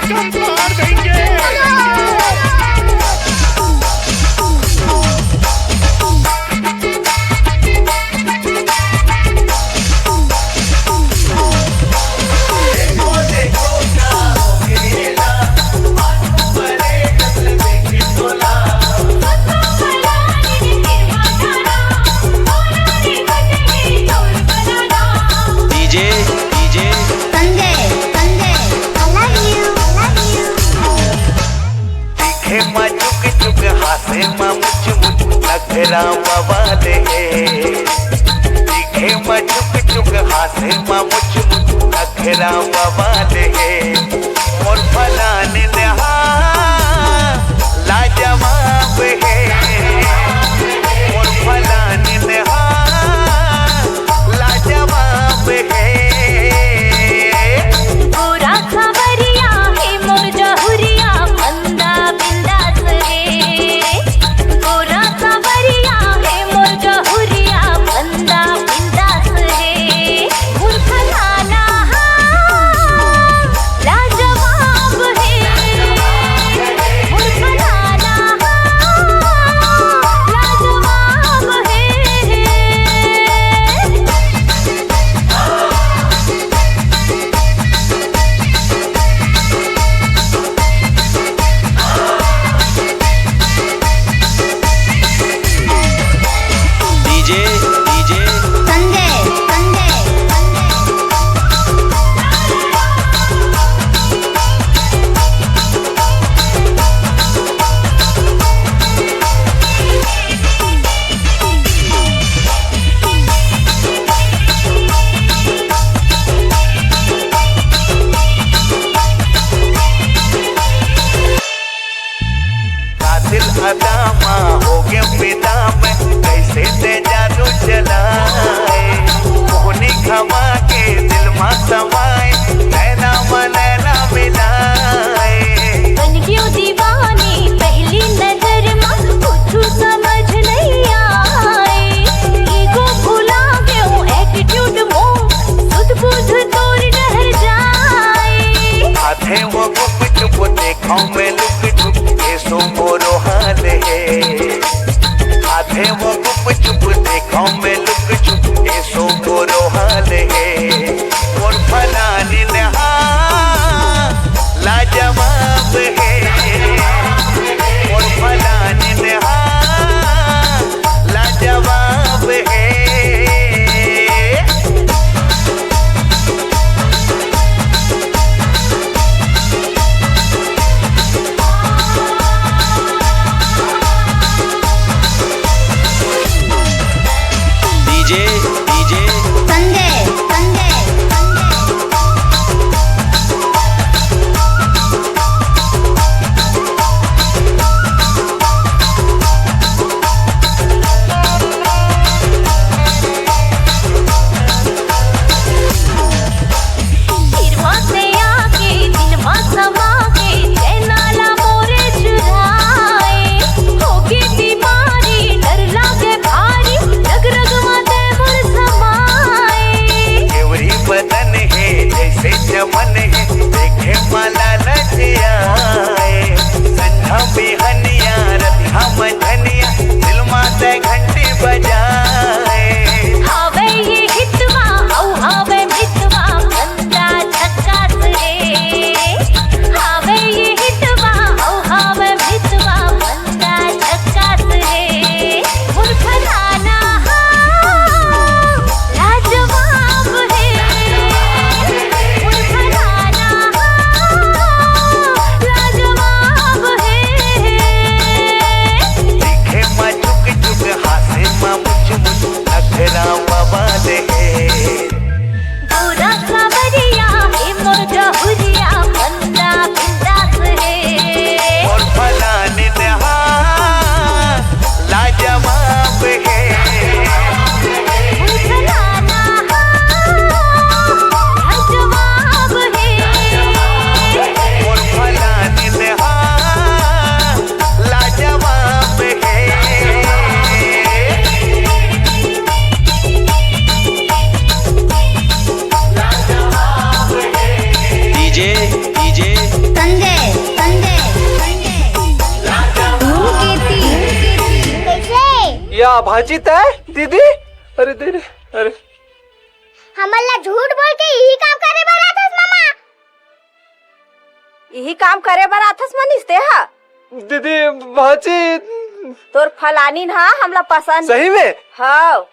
धक्का मार देंगे। नखरा बवाले दिखे मचुक चुक हासे मुझ नखरा बवाले और फलाने नहा लाजवाब है और फलाने नहा लाजवाब है। अदामा हो गया पिता में कैसे से जादू चलाए कोनी खवा के दिल मा समाए नैना मनैना मिलाए बन क्यों दीवानी पहली नजर में कुछ समझ नहीं आए ईगो भुला गयो एटीट्यूड मो सुध बुध तोर डर जाए आधे वो गुप चुप देखो मैं लुक चुप ऐसो मोरो हाल है आधे वो गुप चुप देखो मैं लुक चुप ऐसो मोरो हाल है और फलाने नहा लाजवाब है और फलाने नहा लाजवाब है। संजय या भाजी तय दीदी। अरे दीदी अरे हमला झूठ बोल के यही काम करे बर आथस मामा। यही काम करे बर आथस मनीष ते हा। दीदी भाजी तोर फलानी ना हमला पसंद। सही में? हाँ